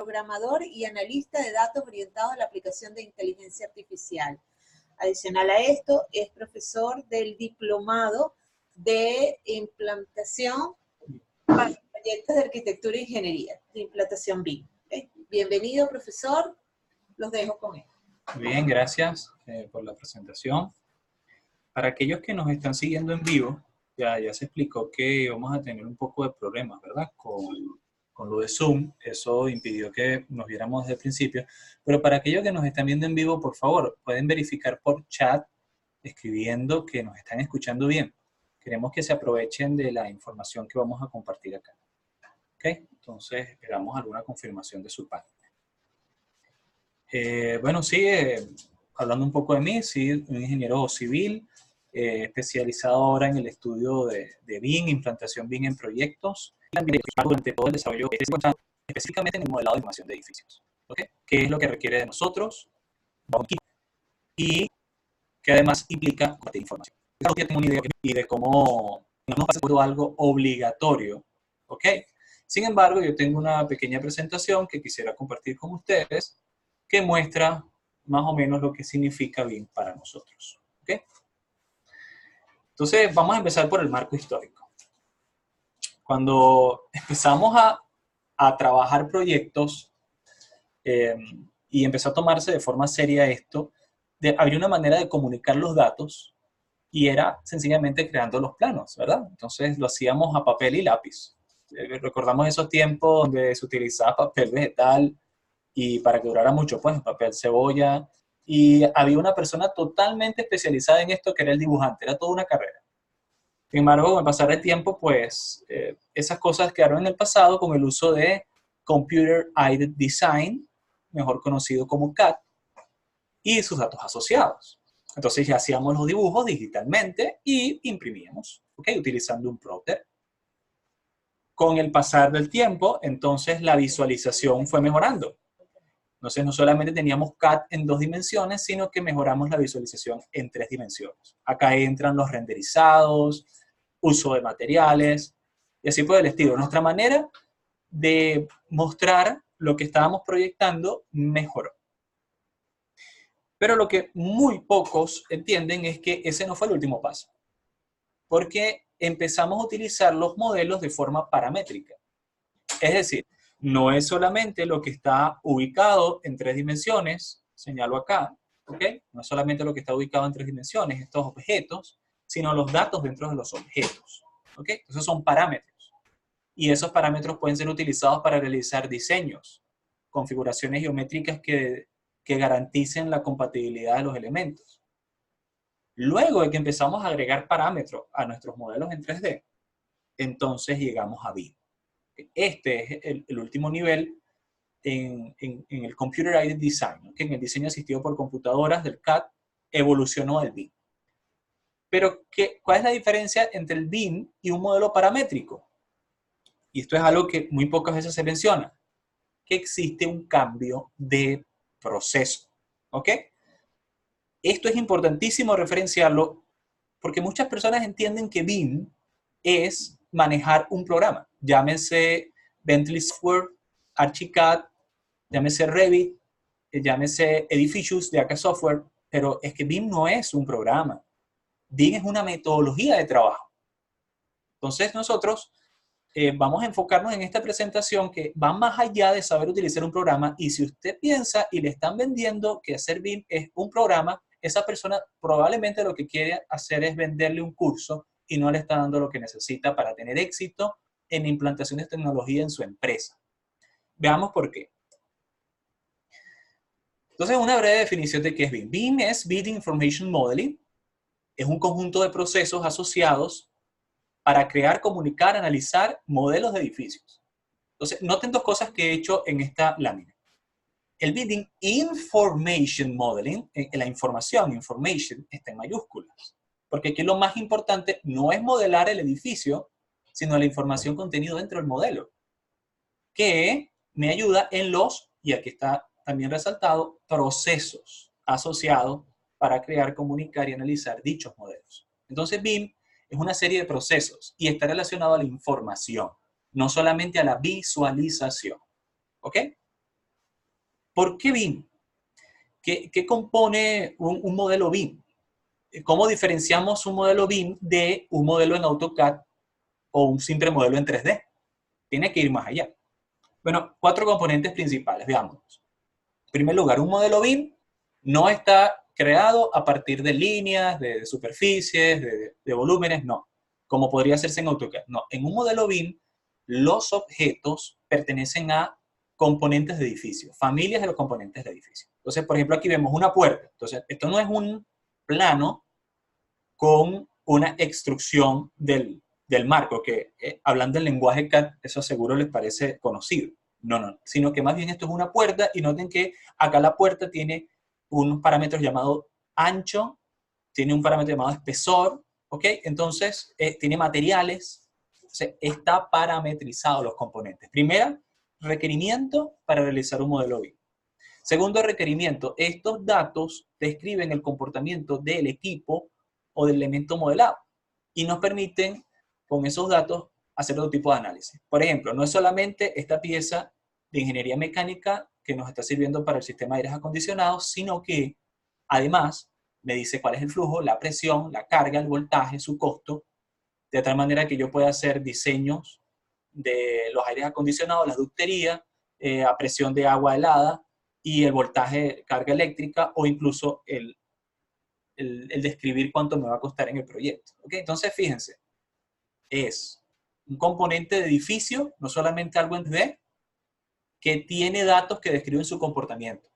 programador y analista de datos orientado a la aplicación de inteligencia artificial. Adicional a esto, es profesor del diplomado de implantación para proyectos de arquitectura e ingeniería, de implantación BIM. ¿Okay? Bienvenido, profesor. Los dejo con él. Bien, gracias por la presentación. Para aquellos que nos están siguiendo en vivo, ya se explicó que vamos a tener un poco de problemas, ¿verdad? Con lo de Zoom, eso impidió que nos viéramos desde el principio. Pero para aquellos que nos están viendo en vivo, por favor, pueden verificar por chat, escribiendo que nos están escuchando bien. Queremos que se aprovechen de la información que vamos a compartir acá. ¿Ok? Entonces, esperamos alguna confirmación de su parte. Bueno, sí, hablando un poco de mí, sí, un ingeniero civil, especializado ahora en el estudio de BIM, implantación BIM en proyectos, durante todo el desarrollo, específicamente en el modelado de información de edificios. ¿Okay? ¿Qué es lo que requiere de nosotros? Y que además implica compartir información. Ya tengo una idea de cómo no nos pasa por algo obligatorio. ¿Ok? Sin embargo, yo tengo una pequeña presentación que quisiera compartir con ustedes que muestra más o menos lo que significa BIM para nosotros. ¿Ok? Entonces, vamos a empezar por el marco histórico. Cuando empezamos a trabajar proyectos y empezó a tomarse de forma seria esto, había una manera de comunicar los datos y era sencillamente creando los planos, ¿verdad? Entonces, lo hacíamos a papel y lápiz. Recordamos esos tiempos donde se utilizaba papel vegetal y para que durara mucho, pues, papel cebolla. Y había una persona totalmente especializada en esto que era el dibujante, era toda una carrera. Sin embargo, con el pasar del tiempo, pues, esas cosas quedaron en el pasado con el uso de Computer Aided Design, mejor conocido como CAD, y sus datos asociados. Entonces ya hacíamos los dibujos digitalmente y imprimíamos, ¿ok? Utilizando un plotter. Con el pasar del tiempo, entonces la visualización fue mejorando. Entonces no solamente teníamos CAD en 2 dimensiones, sino que mejoramos la visualización en 3 dimensiones. Acá entran los renderizados, uso de materiales, y así por el estilo. Nuestra manera de mostrar lo que estábamos proyectando mejoró. Pero lo que muy pocos entienden es que ese no fue el último paso. Porque empezamos a utilizar los modelos de forma paramétrica. Es decir, no es solamente lo que está ubicado en 3 dimensiones, señalo acá, ¿ok? No es solamente lo que está ubicado en 3 dimensiones, estos objetos, sino los datos dentro de los objetos, ¿ok? Esos son parámetros. Y esos parámetros pueden ser utilizados para realizar diseños, configuraciones geométricas que garanticen la compatibilidad de los elementos. Luego de que empezamos a agregar parámetros a nuestros modelos en 3D, entonces llegamos a BIM. Este es el último nivel en el Computer Aided Design, que en el diseño asistido por computadoras del CAD evolucionó al BIM. Pero, ¿cuál es la diferencia entre el BIM y un modelo paramétrico? Y esto es algo que muy pocas veces se menciona, que existe un cambio de proceso. ¿Ok? Esto es importantísimo referenciarlo porque muchas personas entienden que BIM es manejar un programa. Llámese Bentley Software, Archicad, llámese Revit, llámese Edificius de AK Software, pero es que BIM no es un programa. BIM es una metodología de trabajo. Entonces nosotros vamos a enfocarnos en esta presentación que va más allá de saber utilizar un programa, y si usted piensa y le están vendiendo que hacer BIM es un programa, esa persona probablemente lo que quiere hacer es venderle un curso y no le está dando lo que necesita para tener éxito en implantación de tecnología en su empresa. Veamos por qué. Entonces, una breve definición de qué es BIM. BIM es Building Information Modeling. Es un conjunto de procesos asociados para crear, comunicar, analizar modelos de edificios. Entonces, noten 2 cosas que he hecho en esta lámina. El Building Information Modeling, la información, information, está en mayúsculas. Porque aquí lo más importante no es modelar el edificio, sino la información contenida dentro del modelo, que me ayuda en los, y aquí está también resaltado, procesos asociados para crear, comunicar y analizar dichos modelos. Entonces, BIM es una serie de procesos y está relacionado a la información, no solamente a la visualización. ¿Ok? ¿Por qué BIM? ¿Qué compone un modelo BIM? ¿Cómo diferenciamos un modelo BIM de un modelo en AutoCAD o un simple modelo en 3D? Tiene que ir más allá. Bueno, 4 componentes principales, veamos. En primer lugar, un modelo BIM no está creado a partir de líneas, de superficies, de volúmenes, no. Como podría hacerse en AutoCAD. No, en un modelo BIM, los objetos pertenecen a componentes de edificio, familias de los componentes de edificio. Entonces, por ejemplo, aquí vemos una puerta. Entonces, esto no es un plano con una extrucción del marco, que hablando en lenguaje CAD, eso seguro les parece conocido. No, sino que más bien esto es una puerta y noten que acá la puerta tiene unos parámetros llamados ancho, tiene un parámetro llamado espesor, ¿ok? Entonces, tiene materiales, está parametrizado los componentes. Primera, requerimiento para realizar un modelo BIM. Segundo requerimiento, estos datos describen el comportamiento del equipo o del elemento modelado y nos permiten, con esos datos, hacer otro tipo de análisis. Por ejemplo, no es solamente esta pieza de ingeniería mecánica que nos está sirviendo para el sistema de aires acondicionados, sino que, además, me dice cuál es el flujo, la presión, la carga, el voltaje, su costo, de tal manera que yo pueda hacer diseños de los aires acondicionados, la ductería, a presión de agua helada y el voltaje, carga eléctrica o incluso el describir cuánto me va a costar en el proyecto. ¿Okay? Entonces, fíjense, es un componente de edificio, no solamente algo en 3D, que tiene datos que describen su comportamiento.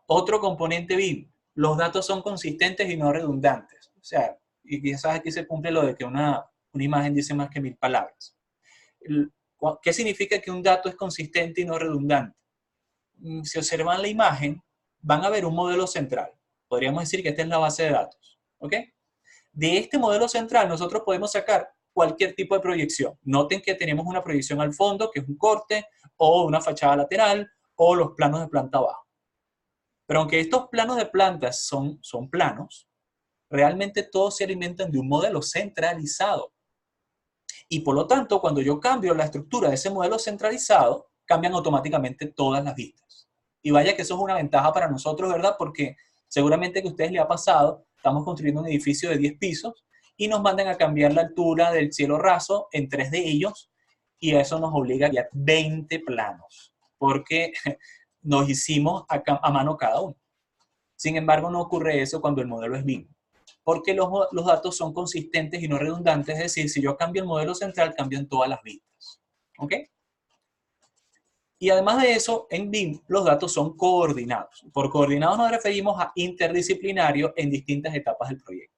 Otro componente BIM, los datos son consistentes y no redundantes. O sea, y quizás aquí se cumple lo de que una imagen dice más que 1000 palabras. ¿Qué significa que un dato es consistente y no redundante? Si observan la imagen, van a ver un modelo central. Podríamos decir que esta es la base de datos. ¿Ok? De este modelo central nosotros podemos sacar cualquier tipo de proyección. Noten que tenemos una proyección al fondo, que es un corte, o una fachada lateral, o los planos de planta abajo. Pero aunque estos planos de plantas son planos, realmente todos se alimentan de un modelo centralizado. Y por lo tanto, cuando yo cambio la estructura de ese modelo centralizado, cambian automáticamente todas las vistas. Y vaya que eso es una ventaja para nosotros, ¿verdad? Porque seguramente que a ustedes les ha pasado, estamos construyendo un edificio de 10 pisos y nos mandan a cambiar la altura del cielo raso en 3 de ellos y eso nos obliga a enviar 20 planos, porque nos hicimos a mano cada uno. Sin embargo, no ocurre eso cuando el modelo es BIM, porque los datos son consistentes y no redundantes, es decir, si yo cambio el modelo central, cambian todas las vistas. ¿Ok? Y además de eso, en BIM los datos son coordinados. Por coordinados nos referimos a interdisciplinario en distintas etapas del proyecto.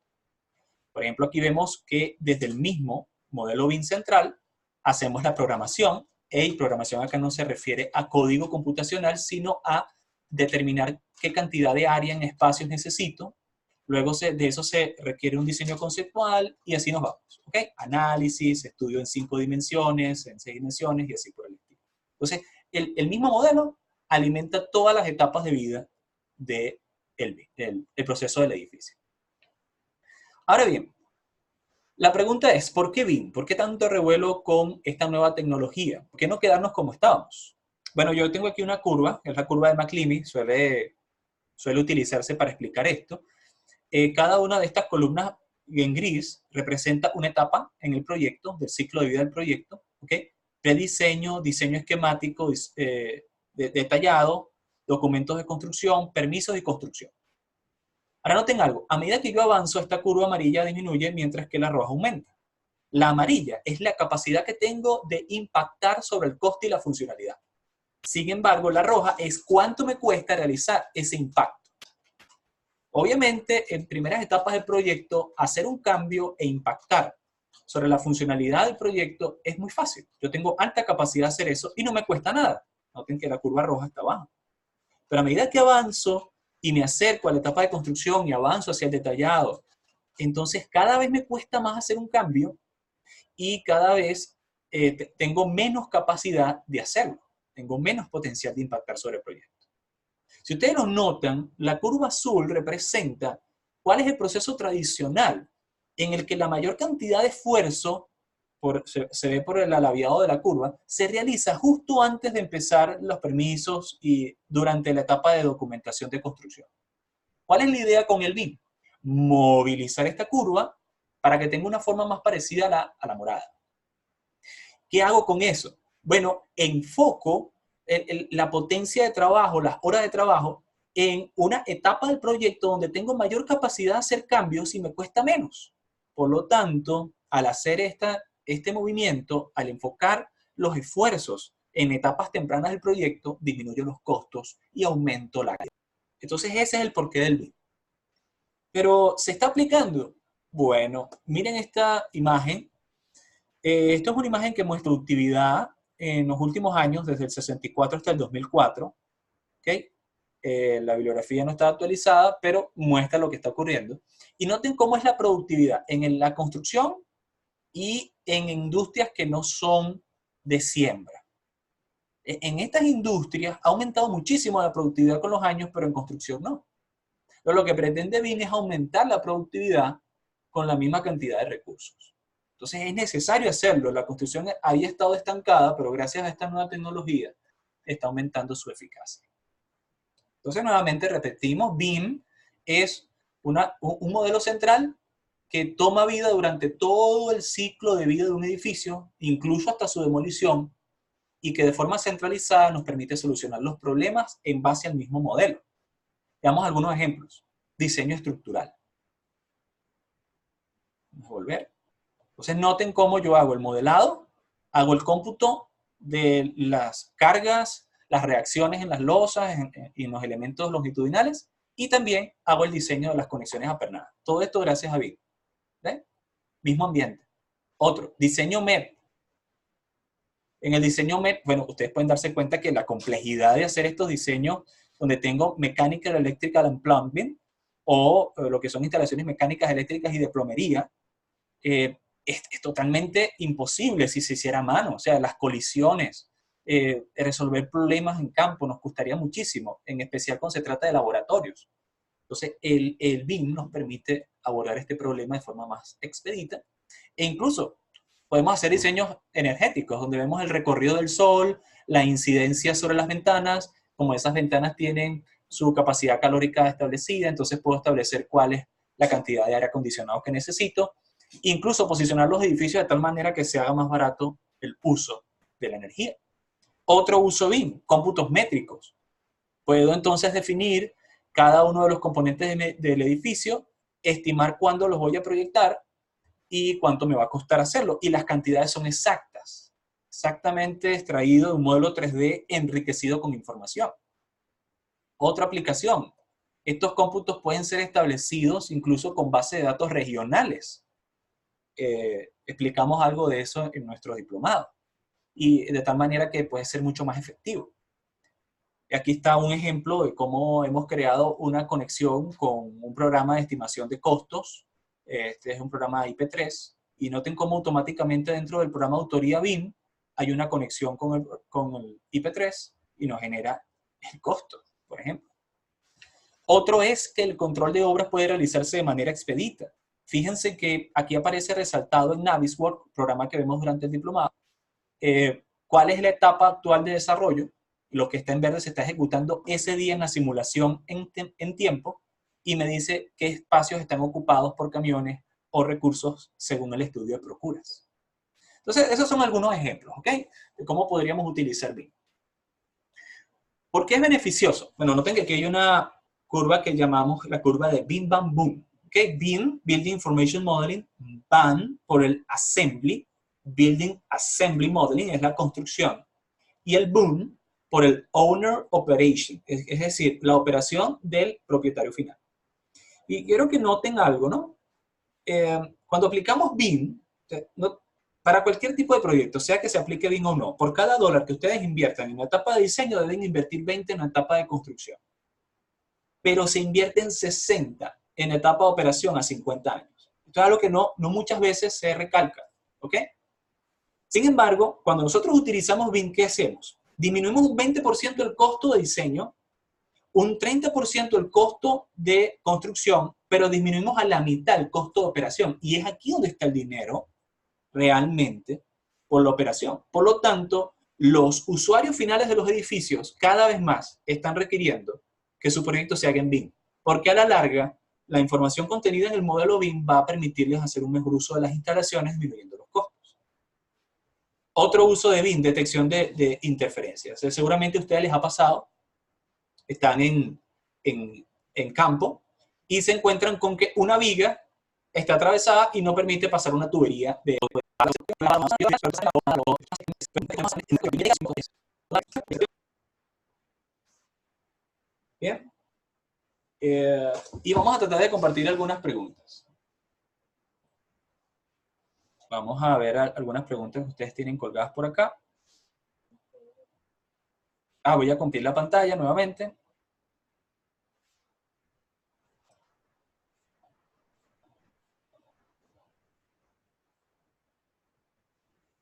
Por ejemplo, aquí vemos que desde el mismo modelo BIM central hacemos la programación, y programación acá no se refiere a código computacional, sino a determinar qué cantidad de área en espacios necesito. Luego de eso se requiere un diseño conceptual y así nos vamos. ¿Ok? Análisis, estudio en 5 dimensiones, en 6 dimensiones y así por el estilo. Entonces, el mismo modelo alimenta todas las etapas de vida del proceso del edificio. Ahora bien, la pregunta es, ¿por qué BIM? ¿Por qué tanto revuelo con esta nueva tecnología? ¿Por qué no quedarnos como estábamos? Bueno, yo tengo aquí una curva, es la curva de McLeamy, suele utilizarse para explicar esto. Cada una de estas columnas en gris representa una etapa en el proyecto, del ciclo de vida del proyecto, ¿ok? Prediseño, diseño esquemático, detallado, documentos de construcción, permisos y construcción. Ahora noten algo, a medida que yo avanzo, esta curva amarilla disminuye mientras que la roja aumenta. La amarilla es la capacidad que tengo de impactar sobre el coste y la funcionalidad. Sin embargo, la roja es cuánto me cuesta realizar ese impacto. Obviamente, en primeras etapas del proyecto, hacer un cambio e impactar sobre la funcionalidad del proyecto es muy fácil. Yo tengo alta capacidad de hacer eso y no me cuesta nada. Noten que la curva roja está abajo. Pero a medida que avanzo y me acerco a la etapa de construcción y avanzo hacia el detallado, entonces cada vez me cuesta más hacer un cambio y cada vez tengo menos capacidad de hacerlo. Tengo menos potencial de impactar sobre el proyecto. Si ustedes lo notan, la curva azul representa cuál es el proceso tradicional en el que la mayor cantidad de esfuerzo se ve por el alaviado de la curva, se realiza justo antes de empezar los permisos y durante la etapa de documentación de construcción. ¿Cuál es la idea con el BIM? Movilizar esta curva para que tenga una forma más parecida a la morada. ¿Qué hago con eso? Bueno, enfoco la potencia de trabajo, las horas de trabajo, en una etapa del proyecto donde tengo mayor capacidad de hacer cambios y me cuesta menos. Por lo tanto, al hacer este movimiento, al enfocar los esfuerzos en etapas tempranas del proyecto, disminuyo los costos y aumento la calidad. Entonces, ese es el porqué del BIM. Pero, ¿se está aplicando? Bueno, miren esta imagen. Esto es una imagen que muestra productividad en los últimos años, desde el 64 hasta el 2004. ¿Okay? La bibliografía no está actualizada, pero muestra lo que está ocurriendo. Y noten cómo es la productividad en la construcción y en industrias que no son de siembra. En estas industrias ha aumentado muchísimo la productividad con los años, pero en construcción no. Pero lo que pretende BIM es aumentar la productividad con la misma cantidad de recursos. Entonces es necesario hacerlo. La construcción había estado estancada, pero gracias a esta nueva tecnología está aumentando su eficacia. Entonces nuevamente repetimos, BIM es un modelo central que toma vida durante todo el ciclo de vida de un edificio, incluso hasta su demolición, y que de forma centralizada nos permite solucionar los problemas en base al mismo modelo. Veamos algunos ejemplos. Diseño estructural. Vamos a volver. Entonces noten cómo yo hago el modelado, hago el cómputo de las cargas, las reacciones en las losas y en los elementos longitudinales, y también hago el diseño de las conexiones apernadas. Todo esto gracias a BIM. ¿Ven? Mismo ambiente. Otro, diseño MEP. En el diseño MEP, bueno, ustedes pueden darse cuenta que la complejidad de hacer estos diseños donde tengo Mechanical, Electrical and Plumbing, o lo que son instalaciones mecánicas, eléctricas y de plomería, es totalmente imposible si se hiciera a mano. O sea, las colisiones, resolver problemas en campo nos costaría muchísimo, en especial cuando se trata de laboratorios. Entonces, el BIM nos permite abordar este problema de forma más expedita. E incluso podemos hacer diseños energéticos, donde vemos el recorrido del sol, la incidencia sobre las ventanas, como esas ventanas tienen su capacidad calórica establecida, entonces puedo establecer cuál es la cantidad de aire acondicionado que necesito. Incluso posicionar los edificios de tal manera que se haga más barato el uso de la energía. Otro uso BIM, cómputos métricos. Puedo entonces definir cada uno de los componentes del edificio, estimar cuándo los voy a proyectar y cuánto me va a costar hacerlo. Y las cantidades son exactas, exactamente extraído de un modelo 3D enriquecido con información. Otra aplicación. Estos cómputos pueden ser establecidos incluso con base de datos regionales. Explicamos algo de eso en nuestro diplomado. Y de tal manera que puede ser mucho más efectivo. Aquí está un ejemplo de cómo hemos creado una conexión con un programa de estimación de costos. Este es un programa IP3. Y noten cómo automáticamente dentro del programa de autoría BIM hay una conexión con el IP3 y nos genera el costo, por ejemplo. Otro es que el control de obras puede realizarse de manera expedita. Fíjense que aquí aparece resaltado en Navisworks, programa que vemos durante el diplomado, cuál es la etapa actual de desarrollo. Lo que está en verde se está ejecutando ese día en la simulación en tiempo y me dice qué espacios están ocupados por camiones o recursos según el estudio de procuras. Entonces, esos son algunos ejemplos, ¿ok? De cómo podríamos utilizar BIM. ¿Por qué es beneficioso? Bueno, noten que aquí hay una curva que llamamos la curva de BIM, BAM, BOOM. ¿Okay? BIM, Building Information Modeling, BAM por el Assembly, Building Assembly Modeling, es la construcción. Y el BOOM por el Owner Operation, es decir, la operación del propietario final. Y quiero que noten algo, ¿no? Cuando aplicamos BIM, para cualquier tipo de proyecto, sea que se aplique BIM o no, por cada dólar que ustedes inviertan en la etapa de diseño, deben invertir 20 en la etapa de construcción. Pero se invierten 60 en etapa de operación a 50 años. Esto es algo que no muchas veces se recalca, ¿ok? Sin embargo, cuando nosotros utilizamos BIM, ¿qué hacemos? Disminuimos un 20% el costo de diseño, un 30% el costo de construcción, pero disminuimos a la mitad el costo de operación. Y es aquí donde está el dinero. realmente por la operación. Por lo tanto, los usuarios finales de los edificios cada vez más están requiriendo que su proyecto se haga en BIM, porque a la larga la información contenida en el modelo BIM va a permitirles hacer un mejor uso de las instalaciones, disminuyendo los costos. Otro uso de BIM, detección de interferencias. Seguramente a ustedes les ha pasado, están en campo y se encuentran con que una viga está atravesada y no permite pasar una tubería de Bien. Y vamos a tratar de compartir algunas preguntas. Vamos a ver algunas preguntas que ustedes tienen colgadas por acá. Voy a compartir la pantalla nuevamente.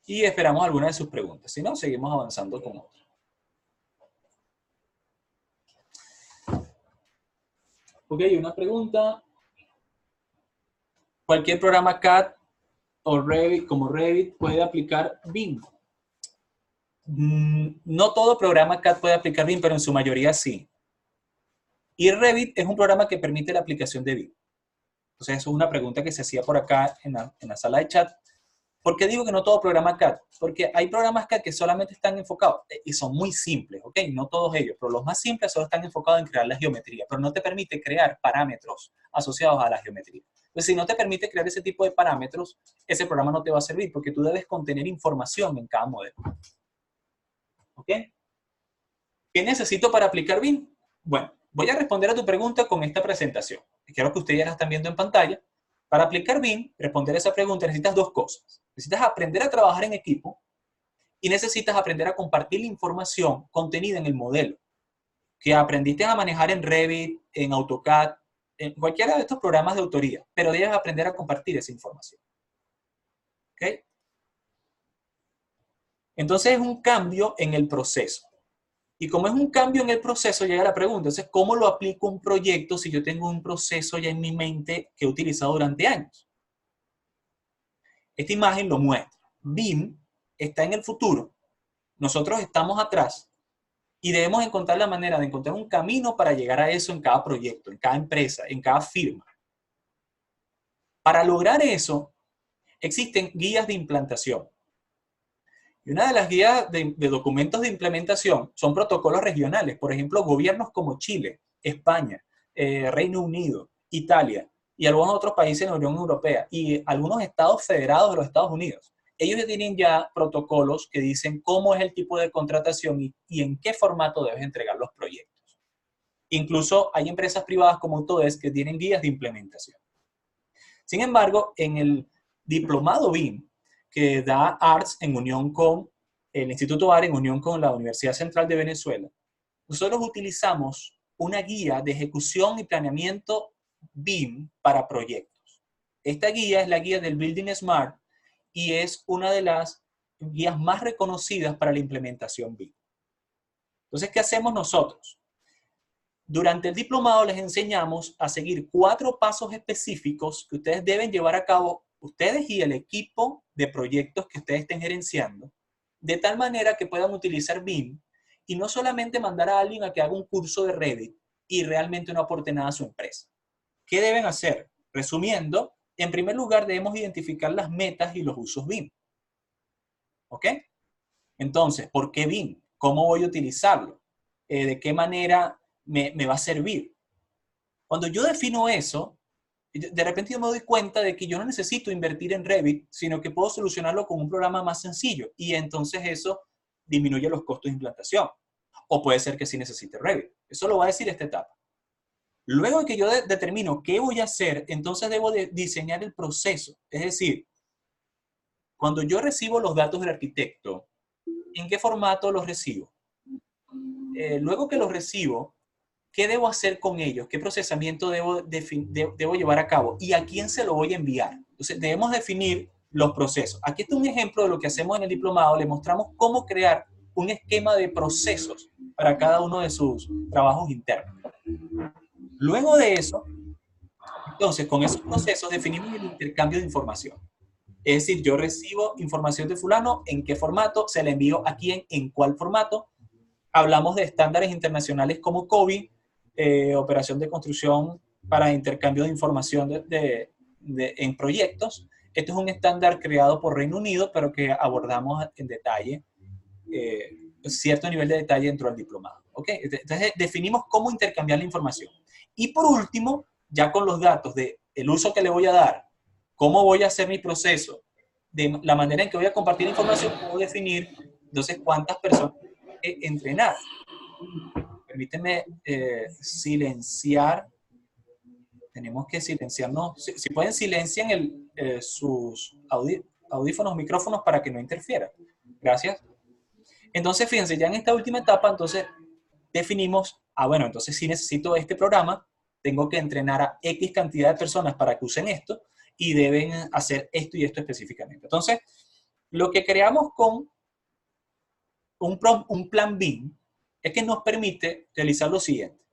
Y esperamos alguna de sus preguntas. Si no, seguimos avanzando con otras. Ok, una pregunta. ¿Cualquier programa CAD o Revit, como Revit, puede aplicar BIM? No todo programa CAD puede aplicar BIM, pero en su mayoría sí. Y Revit es un programa que permite la aplicación de BIM. Entonces, eso es una pregunta que se hacía por acá en la sala de chat. ¿Por qué digo que no todo programa CAD? Porque hay programas CAD que solamente están enfocados, y son muy simples, ¿ok? No todos ellos, pero los más simples solo están enfocados en crear la geometría, pero no te permite crear parámetros asociados a la geometría. Entonces, si no te permite crear ese tipo de parámetros, ese programa no te va a servir, porque tú debes contener información en cada modelo. ¿Ok? ¿Qué necesito para aplicar BIM? Bueno, voy a responder a tu pregunta con esta presentación. Quiero que ustedes ya la están viendo en pantalla. Para aplicar BIM, responder esa pregunta, necesitas dos cosas. Necesitas aprender a trabajar en equipo y necesitas aprender a compartir la información contenida en el modelo que aprendiste a manejar en Revit, en AutoCAD, en cualquiera de estos programas de autoría, pero debes aprender a compartir esa información. ¿Ok? Entonces es un cambio en el proceso. Y como es un cambio en el proceso, llega la pregunta, entonces, ¿cómo lo aplico a un proyecto si yo tengo un proceso ya en mi mente que he utilizado durante años? Esta imagen lo muestra. BIM está en el futuro, nosotros estamos atrás y debemos encontrar la manera de encontrar un camino para llegar a eso en cada proyecto, en cada empresa, en cada firma. Para lograr eso, existen guías de implantación. Y una de las guías de documentos de implementación son protocolos regionales. Por ejemplo, gobiernos como Chile, España, Reino Unido, Italia y algunos otros países en la Unión Europea y algunos estados federados de los Estados Unidos. Ellos ya tienen ya protocolos que dicen cómo es el tipo de contratación y en qué formato debes entregar los proyectos. Incluso hay empresas privadas como Autodesk que tienen guías de implementación. Sin embargo, en el diplomado BIM, que da ARTS en unión con el Instituto AR, en unión con la Universidad Central de Venezuela, nosotros utilizamos una guía de ejecución y planeamiento BIM para proyectos. Esta guía es la guía del Building Smart y es una de las guías más reconocidas para la implementación BIM. Entonces, ¿qué hacemos nosotros? Durante el diplomado les enseñamos a seguir 4 pasos específicos que ustedes deben llevar a cabo, ustedes y el equipo de proyectos que ustedes estén gerenciando, de tal manera que puedan utilizar BIM y no solamente mandar a alguien a que haga un curso de Revit y realmente no aporte nada a su empresa. ¿Qué deben hacer? Resumiendo, en primer lugar debemos identificar las metas y los usos BIM. ¿Ok? Entonces, ¿por qué BIM? ¿Cómo voy a utilizarlo? ¿De qué manera me va a servir? Cuando yo defino eso, de repente yo me doy cuenta de que yo no necesito invertir en Revit, sino que puedo solucionarlo con un programa más sencillo y entonces eso disminuye los costos de implantación. O puede ser que sí necesite Revit. Eso lo va a decir esta etapa. Luego de que yo determino qué voy a hacer, entonces debo de diseñar el proceso. Es decir, cuando yo recibo los datos del arquitecto, ¿en qué formato los recibo? Luego que los recibo, ¿qué debo hacer con ellos? ¿Qué procesamiento debo llevar a cabo? ¿Y a quién se lo voy a enviar? Entonces, debemos definir los procesos. Aquí está un ejemplo de lo que hacemos en el diplomado. Le mostramos cómo crear un esquema de procesos para cada uno de sus trabajos internos. Luego de eso, entonces, con esos procesos definimos el intercambio de información. Es decir, yo recibo información de fulano, en qué formato, se la envío a quién, en cuál formato. Hablamos de estándares internacionales como COBI, operación de construcción para intercambio de información en proyectos. Este es un estándar creado por Reino Unido, pero que abordamos en detalle, cierto nivel de detalle dentro del diplomado. ¿Okay? Entonces, definimos cómo intercambiar la información. Y por último, ya con los datos del uso que le voy a dar, cómo voy a hacer mi proceso, de la manera en que voy a compartir información, puedo definir entonces cuántas personas entrenar. Permíteme silenciar. Tenemos que silenciarnos. Si pueden, silencien sus audífonos, micrófonos para que no interfiera. Gracias. Entonces, fíjense, ya en esta última etapa, entonces definimos, bueno, entonces si necesito este programa, tengo que entrenar a X cantidad de personas para que usen esto y deben hacer esto y esto específicamente. Entonces, lo que creamos con un plan BIM es que nos permite realizar lo siguiente.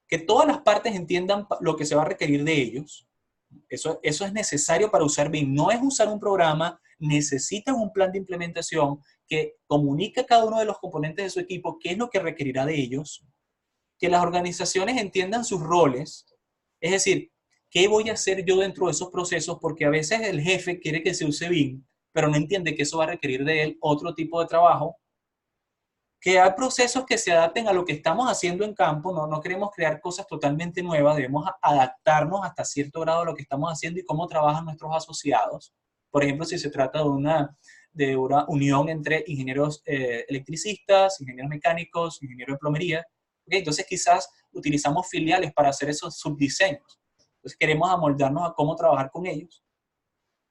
Que todas las partes entiendan lo que se va a requerir de ellos. Eso es necesario para usar BIM. No es usar un programa, necesitan un plan de implementación que comunique a cada uno de los componentes de su equipo qué es lo que requerirá de ellos. Que las organizaciones entiendan sus roles. Es decir, ¿qué voy a hacer yo dentro de esos procesos? Porque a veces el jefe quiere que se use BIM, pero no entiende que eso va a requerir de él otro tipo de trabajo. Que hay procesos que se adapten a lo que estamos haciendo en campo, no queremos crear cosas totalmente nuevas, debemos adaptarnos hasta cierto grado a lo que estamos haciendo y cómo trabajan nuestros asociados. Por ejemplo, si se trata de una unión entre ingenieros electricistas, ingenieros mecánicos, ingenieros de plomería, ¿okay? Entonces quizás utilizamos filiales para hacer esos subdiseños. Entonces queremos amoldarnos a cómo trabajar con ellos.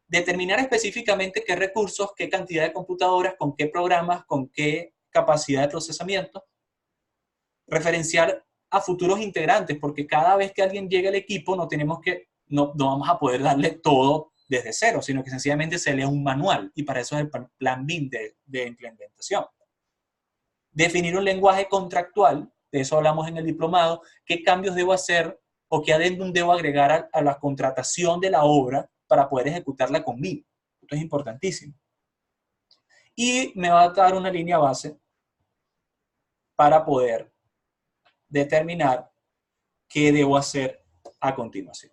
Determinar específicamente qué recursos, qué cantidad de computadoras, con qué programas, con qué capacidad de procesamiento, referenciar a futuros integrantes, porque cada vez que alguien llegue al equipo no vamos a poder darle todo desde cero, sino que sencillamente se lee un manual, y para eso es el plan BIM de implementación. Definir un lenguaje contractual, de eso hablamos en el diplomado, qué cambios debo hacer o qué adendum debo agregar a la contratación de la obra para poder ejecutarla con BIM. Esto es importantísimo. Y me va a dar una línea base para poder determinar qué debo hacer a continuación.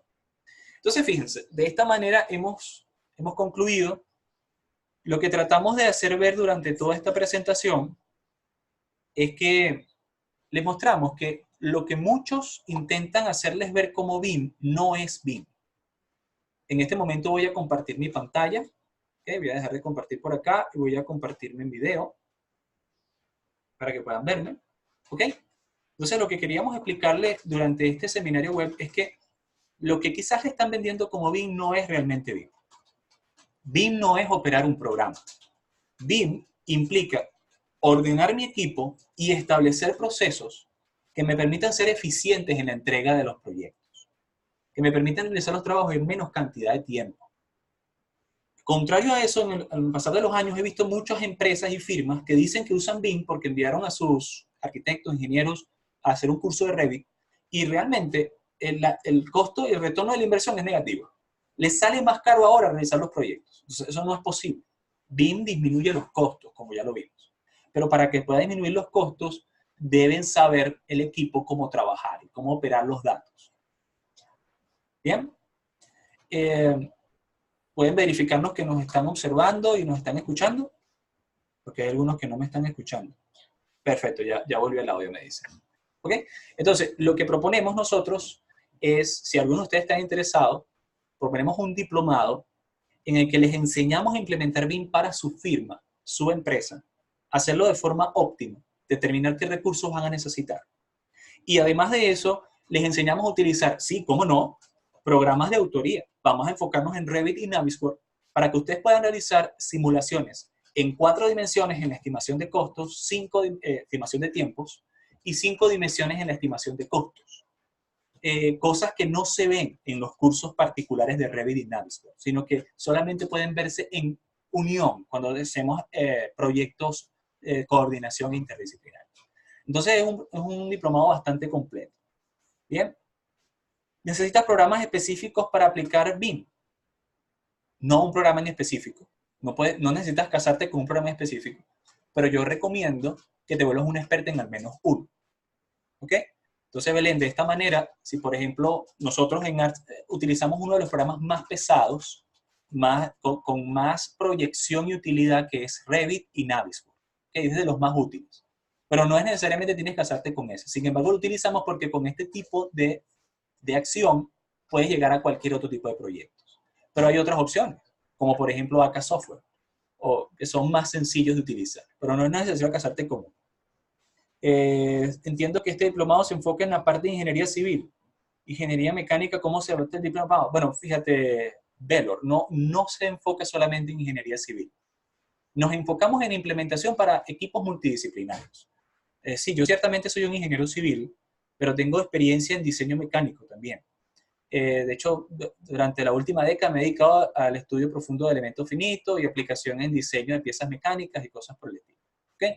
Entonces, fíjense, de esta manera hemos concluido lo que tratamos de hacer ver durante toda esta presentación es que les mostramos que lo que muchos intentan hacerles ver como BIM no es BIM. En este momento voy a compartir mi pantalla. ¿Okay? Voy a dejar de compartir por acá y voy a compartirme en video para que puedan verme. ¿Ok? Entonces, lo que queríamos explicarle durante este seminario web es que lo que quizás le están vendiendo como BIM no es realmente BIM. BIM no es operar un programa. BIM implica ordenar mi equipo y establecer procesos que me permitan ser eficientes en la entrega de los proyectos, que me permitan realizar los trabajos en menos cantidad de tiempo. Contrario a eso, al pasar de los años he visto muchas empresas y firmas que dicen que usan BIM porque enviaron a sus arquitectos, ingenieros a hacer un curso de Revit y realmente el costo y el retorno de la inversión es negativo. Les sale más caro ahora realizar los proyectos. Entonces, eso no es posible. BIM disminuye los costos, como ya lo vimos. Pero para que pueda disminuir los costos, deben saber el equipo cómo trabajar y cómo operar los datos. Bien. Pueden verificarnos que nos están observando y nos están escuchando, porque hay algunos que no me están escuchando. Perfecto, ya volvió el audio, me dicen. ¿Ok? Entonces, lo que proponemos nosotros es, si alguno de ustedes está interesado, proponemos un diplomado en el que les enseñamos a implementar BIM para su firma, su empresa, hacerlo de forma óptima, determinar qué recursos van a necesitar. Y además de eso, les enseñamos a utilizar, sí, cómo no, programas de autoría. Vamos a enfocarnos en Revit y Navisworks para que ustedes puedan realizar simulaciones en 4 dimensiones en la estimación de costos, 5 estimación de tiempos y 5 dimensiones en la estimación de costos. Cosas que no se ven en los cursos particulares de Revit y Navisworks, sino que solamente pueden verse en unión cuando hacemos proyectos de coordinación interdisciplinaria. Entonces es un diplomado bastante completo. Bien. ¿Necesitas programas específicos para aplicar BIM? no un programa en específico. No necesitas casarte con un programa en específico, pero yo recomiendo que te vuelvas un experto en al menos uno. ¿Ok? Entonces, Belén, de esta manera, si por ejemplo nosotros en ARTS utilizamos uno de los programas más pesados, con más proyección y utilidad, que es Revit y Navisworks, que es de los más útiles. Pero no es necesariamente tienes que casarte con ese. Sin embargo, lo utilizamos porque con este tipo de acción puedes llegar a cualquier otro tipo de proyectos. Pero hay otras opciones, como por ejemplo AK Software, o que son más sencillos de utilizar, pero no es necesario casarte con uno. Entiendo que este diplomado se enfoca en la parte de ingeniería civil. Ingeniería mecánica, ¿cómo se adopta el diplomado? Bueno, fíjate, Velor, no se enfoca solamente en ingeniería civil. Nos enfocamos en implementación para equipos multidisciplinarios. Sí, yo ciertamente soy un ingeniero civil, pero tengo experiencia en diseño mecánico también. De hecho, durante la última década me he dedicado al estudio profundo de elementos finitos y aplicación en diseño de piezas mecánicas y cosas por el estilo. ¿Okay?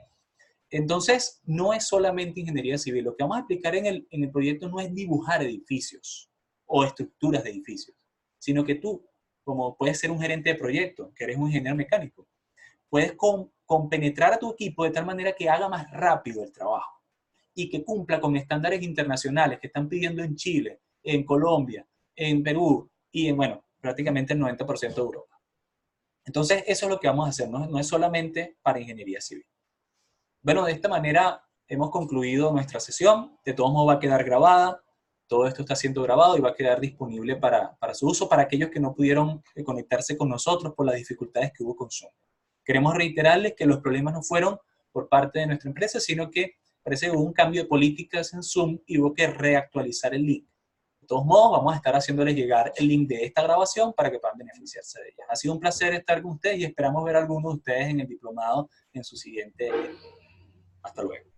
Entonces, no es solamente ingeniería civil. Lo que vamos a explicar en el proyecto no es dibujar edificios o estructuras de edificios, sino que tú, como puedes ser un gerente de proyecto, que eres un ingeniero mecánico, puedes compenetrar a tu equipo de tal manera que haga más rápido el trabajo y que cumpla con estándares internacionales que están pidiendo en Chile, en Colombia, en Perú y en, bueno, prácticamente el 90% de Europa. Entonces, eso es lo que vamos a hacer, no es solamente para ingeniería civil. Bueno, de esta manera hemos concluido nuestra sesión. De todos modos va a quedar grabada. Todo esto está siendo grabado y va a quedar disponible para su uso para aquellos que no pudieron conectarse con nosotros por las dificultades que hubo con Zoom. Queremos reiterarles que los problemas no fueron por parte de nuestra empresa, sino que parece que hubo un cambio de políticas en Zoom y hubo que reactualizar el link. De todos modos, vamos a estar haciéndoles llegar el link de esta grabación para que puedan beneficiarse de ella. Ha sido un placer estar con ustedes y esperamos ver a algunos de ustedes en el diplomado en su siguiente. Hasta luego.